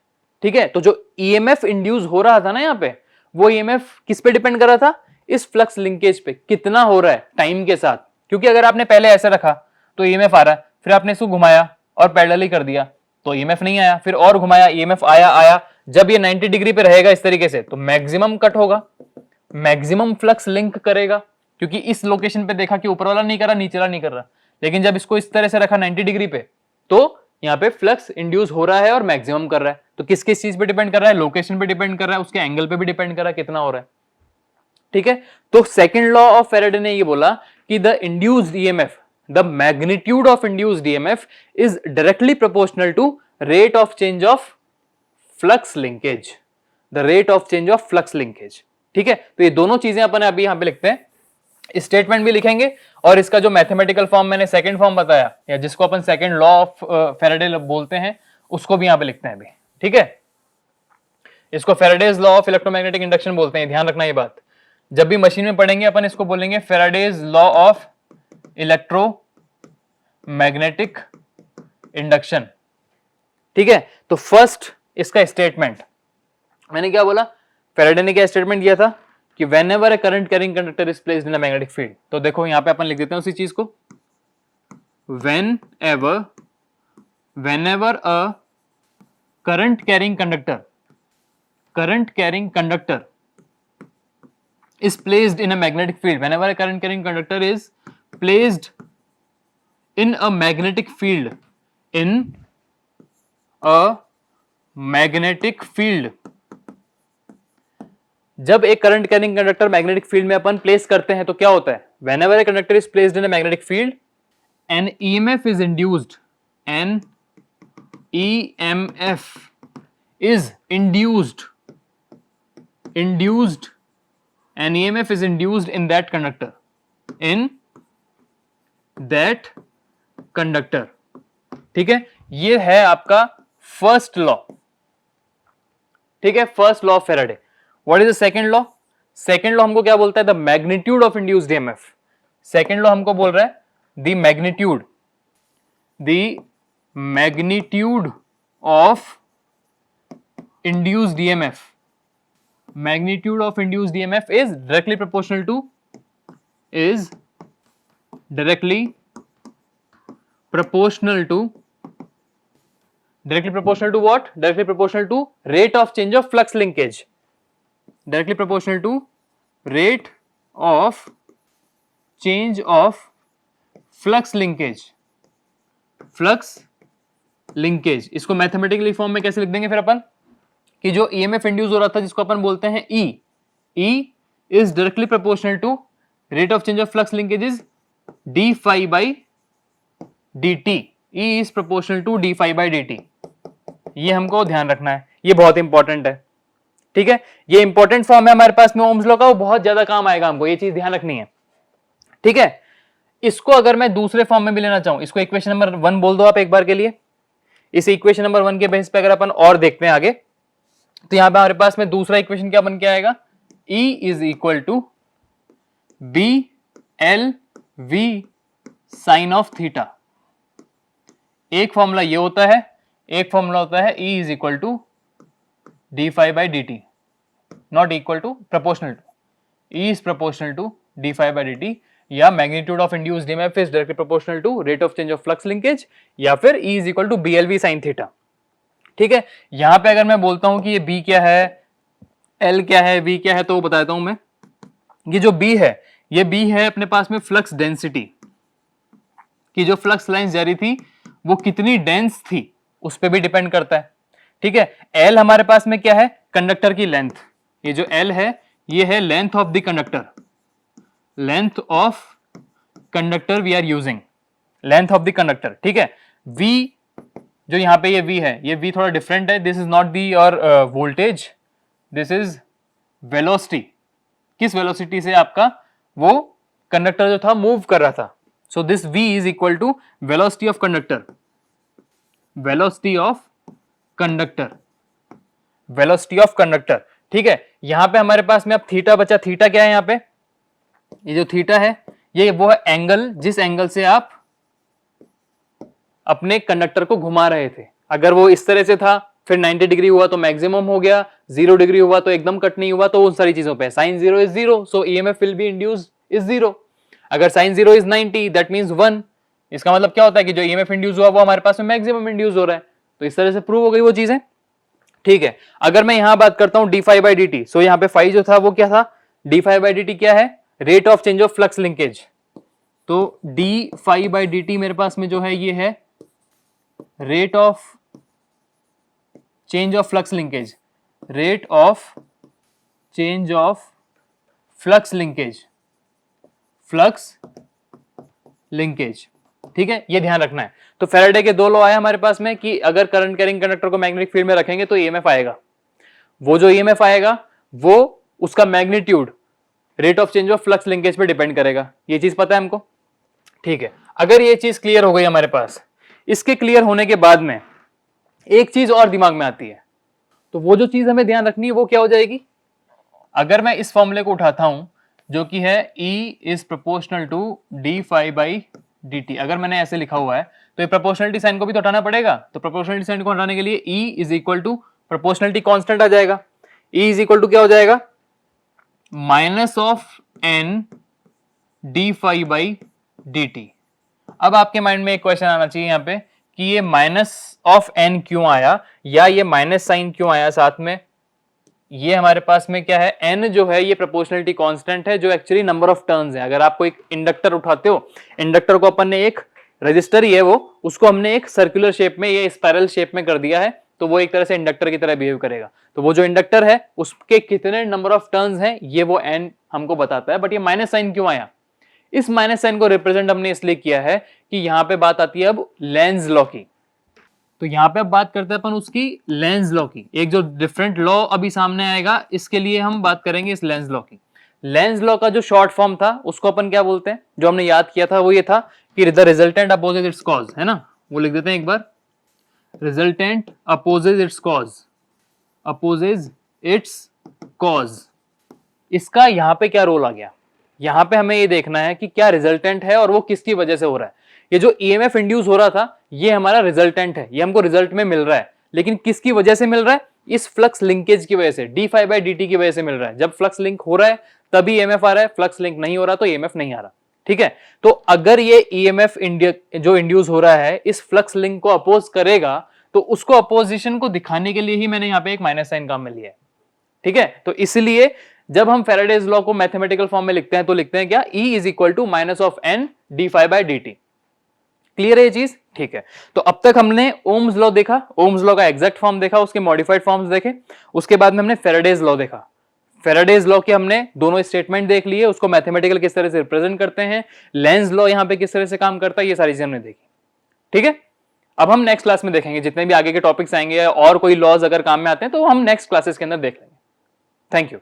ठीक है, तो जो ईएमएफ इंड्यूस हो रहा था ना यहां पे, वो ईएमएफ किस पे डिपेंड कर रहा था, इस फ्लक्स लिंकेज पे, कितना हो रहा है टाइम के साथ। क्योंकि अगर आपने पहले ऐसे रखा तो ईएमएफ आ रहा है, फिर आपने इसको घुमाया और पैरेलल ही कर दिया तो ईएमएफ नहीं आया, फिर और घुमाया ईएमएफ आया आया, जब ये 90 डिग्री पे रहेगा इस तरीके से तो मैक्सिमम कट होगा, मैक्सिमम फ्लक्स लिंक करेगा। क्योंकि इस लोकेशन पे देखा कि ऊपर वाला नहीं कर रहा, नीचे वाला नहीं कर रहा, लेकिन जब इसको इस तरह से रखा 90 डिग्री पे तो यहाँ पे फ्लक्स इंड्यूस हो रहा है और मैक्सिमम कर रहा है। तो किस किस चीज पे डिपेंड कर रहा है, लोकेशन पे डिपेंड कर रहा है, उसके एंगल पे भी डिपेंड कर रहा है कितना हो रहा है। ठीक है, तो सेकंड लॉ ऑफ फैराडे ने ये बोला कि the induced EMF, the magnitude of induced EMF is directly proportional to rate of change of flux linkage, the rate of change of flux linkage. ठीक है, तो ये दोनों चीजें अपन अभी यहां पे लिखते हैं, स्टेटमेंट भी लिखेंगे और इसका जो मैथमेटिकल फॉर्म मैंने सेकंड फॉर्म बताया, या जिसको अपन सेकंड लॉ ऑफ फैराडे बोलते हैं, उसको भी यहां पे लिखते हैं अभी। ठीक है, इसको Faraday's law of electromagnetic induction बोलते हैं, ध्यान रखना ये बात। जब भी मशीन में पढ़ेंगे अपन इसको बोलेंगे Faraday's law of electromagnetic induction. ठीक है, तो फर्स्ट इसका स्टेटमेंट मैंने क्या बोला, फैराडे ने क्या स्टेटमेंट दिया था कि whenever a current carrying conductor is placed in a magnetic field, तो देखो यहां पे अपन लिख देते हैं उसी चीज को, whenever a current carrying conductor is placed in a magnetic field, whenever a current carrying conductor is placed in a magnetic field, in a magnetic field, जब एक current carrying conductor magnetic field में अपन place करते हैं तो क्या होता है, whenever a conductor is placed in a magnetic field, an EMF is induced, an EMF is induced, an EMF is induced in that conductor, ठीक है, ये है आपका फर्स्ट लॉ। ठीक है, first law of Faraday. What is the second law, second law हमको क्या बोलता है, the magnitude of induced EMF. Second law हमको बोल रहा है the magnitude of induced EMF, magnitude of induced EMF is directly proportional to what? Directly proportional to rate of change of flux linkage. Directly proportional to rate of change of flux linkage. इसको mathematically form में कैसे लिख देंगे फिर अपन, कि जो EMF induce हो रहा था जिसको अपन बोलते हैं E is directly proportional to rate of change of flux linkage is d phi by dt. E is proportional to d phi by dt. ये हमको ध्यान रखना है, ये बहुत इंपॉर्टेंट है। ठीक है, ये इंपॉर्टेंट फॉर्म है हमारे पास में ओम्स लॉ का, वो बहुत ज्यादा काम आएगा हमको, ये चीज ध्यान रखनी है। ठीक है, इसको अगर मैं दूसरे फॉर्म में भी लेना चाहूं, इसको इक्वेशन नंबर 1 बोल दो आप एक बार के लिए। इस इक्वेशन नंबर 1 के बेस पे अगर अपन और देखते हैं आगे, तो यहां पे हमारे पास में दूसरा इक्वेशन क्या बन के आएगा, E is equal to B L V sine of theta. एक फॉर्मूला ये होता है, एक फॉर्मूला होता है E is equal to d phi by d t, not equal to, proportional to, E is proportional to d phi by d t, या magnitude of induced EMF is directly proportional to rate of change of flux linkage, या फिर E is equal to B L V sine theta. ठीक है, यहां पे अगर मैं बोलता हूं कि ये B क्या है, L क्या है, V क्या है, तो बता देता हूं मैं। ये जो B है, ये B है अपने पास में फ्लक्स डेंसिटी, कि जो फ्लक्स लाइंस जा रही थी वो कितनी डेंस थी उस पर भी डिपेंड करता है। ठीक है, L हमारे पास में क्या है, कंडक्टर की लेंथ, ये जो L है ये है length of the conductor, length of conductor we are using, length of the conductor. ठीक है, V जो यहां पे ये V है, ये V थोड़ा डिफरेंट है, this is not the your voltage, this is velocity. किस वेलोसिटी से आपका वो कंडक्टर जो था मूव कर रहा था, so this V is equal to velocity of conductor, velocity of conductor. Velocity of conductor. ठीक है, यहां पे हमारे पास में अब थीटा बचा। थीटा क्या है यहाँ पे, ये जो थीटा है ये वो है एंगल जिस एंगल से आप अपने कंडक्टर को घुमा रहे थे। अगर वो इस तरह से था फिर 90 डिग्री हुआ तो मैक्सिमम हो गया, 0 डिग्री हुआ तो एकदम कट नहीं हुआ, तो उन सारी चीजों पे sine 0 is 0, so EMF will be induced is 0। अगर साइन 0 इज 90 दैट मींस 1। इसका मतलब क्या होता है कि जो ईएमएफ इंड्यूस हुआ वो हमारे पास में मैक्सिमम इंड्यूस हो रहा है। तो इस तरह से प्रूव हो गई वो चीजें। ठीक है, अगर मैं यहां बात करता हूं d phi by d t, so यहां पे फाई जो था वो क्या था, d phi by d t क्या है, rate of change of flux linkage. तो d phi by d t मेरे पास में जो है ये है rate of change of flux linkage, rate of change of flux linkage, flux linkage. ठीक है, ये ध्यान रखना है। तो फैराडे के दो लॉ आए हमारे पास में कि अगर करंट कैरिंग कंडक्टर को मैग्नेटिक फील्ड में रखेंगे तो ईएमएफ आएगा। वो जो ईएमएफ आएगा वो उसका magnitude rate of change of flux linkage पे डिपेंड करेगा। ये चीज पता है हमको। ठीक है, अगर ये चीज क्लियर हो गई हमारे पास, इसके क्लियर होने के बाद में एक चीज और दिमाग में आती है। तो वो जो चीज हमें ध्यान रखनी है वो क्या हो जाएगी, अगर मैं इस फॉर्मूले को उठाता हूं जो कि है E is proportional to d phi by d t, अगर मैंने ऐसे लिखा हुआ है तो ये प्रोपोर्शनलिटी साइन को भी तो हटाना पड़ेगा। तो प्रोपोर्शनलिटी साइन को हटाने के लिए E is equal to proportionality constant आ जाएगा। E इज इक्वल टू क्या हो जाएगा, minus of N d phi by d t. अब आपके माइंड में एक क्वेश्चन आना चाहिए यहाँ पे कि ये माइनस ऑफ एन क्यों आया, या ये माइनस साइन क्यों आया साथ में। ये हमारे पास में क्या है, एन जो है ये प्रोपोर्शनलिटी कांस्टेंट है जो एक्चुअली नंबर ऑफ टर्न्स है। अगर आपको एक इंडक्टर उठाते हो, इंडक्टर को अपन ने एक रजिस्टर ही है वो, उसको हमने एक सर्कुलर शेप में, ये स्पाइरल शेप में कर दिया है, तो वो एक तरह से इंडक्टर की तरह बिहेव करेगा। तो वो जो इंडक्टर है उसके कितने नंबर ऑफ टर्न्स हैं ये वो एन हमको बताता है। बट ये माइनस साइन क्यों आया, इस माइनस साइन को रिप्रेजेंट हमने इसलिए किया है कि यहां पे बात आती है अब लेंज लॉ की। तो यहां पे अब बात करते हैं अपन उसकी लेंज लॉ की। एक जो डिफरेंट लॉ अभी सामने आएगा इसके लिए हम बात करेंगे इस लेंज लॉ की। लेंज लॉ का जो शॉर्ट फॉर्म था उसको अपन क्या बोलते हैं, जो हमने याद किया था वो ये था कि the resultant opposes its cause, है ना, वो लिख देते हैं एक बार, resultant opposes its cause, opposes its cause. इसका यहां पे क्या रोल आ गया, यहां पे हमें ये देखना है कि क्या रिजल्टेंट है और वो किसकी वजह से हो रहा है। ये जो ईएमएफ इंड्यूस हो रहा था ये हमारा रिजल्टेंट है, ये हमको रिजल्ट में मिल रहा है, लेकिन किसकी वजह से मिल रहा है, इस फ्लक्स लिंकेज की वजह से, d phi by d t की वजह से मिल रहा है। जब फ्लक्स लिंक हो रहा है तभी ईएमएफ आ रहा है, फ्लक्स लिंक नहीं हो रहा तो ईएमएफ नहीं आ रहा। ठीक है, तो अगर ये ईएमएफ जो इंड्यूस हो रहा है इस फ्लक्स लिंक को अपोज करेगा तो उसको अपोजिशन को दिखाने के लिए ही मैंने यहाँ पे एक माइनस साइन काम में लिया है। ठीक है, तो इसलिए जब हम फैराडेज लॉ को मैथमेटिकल फॉर्म में लिखते हैं तो लिखते हैं क्या, E is equal to minus of N d phi by d t. Clear है ये चीज। ठीक है, तो अब तक हमने ओम्स लॉ देखा, ओम्स लॉ का एग्जैक्ट फॉर्म देखा, उसके मॉडिफाइड फॉर्म्स देखे, उसके बाद में हमने फैराडेज लॉ देखा। फैराडेज लॉ के हमने दोनों स्टेटमेंट देख लिए, उसको मैथमेटिकल किस तरह से रिप्रेजेंट करते हैं, लेंज लॉ यहां पे किस तरह से काम करता है, ये सारी चीजें हमने देखी। ठीक है, अब हम नेक्स्ट क्लास में देखेंगे जितने भी आगे के टॉपिक्स आएंगे और कोई लॉज अगर काम में आते हैं तो हम नेक्स्ट क्लासेस के अंदर देख लेंगे। Thank you.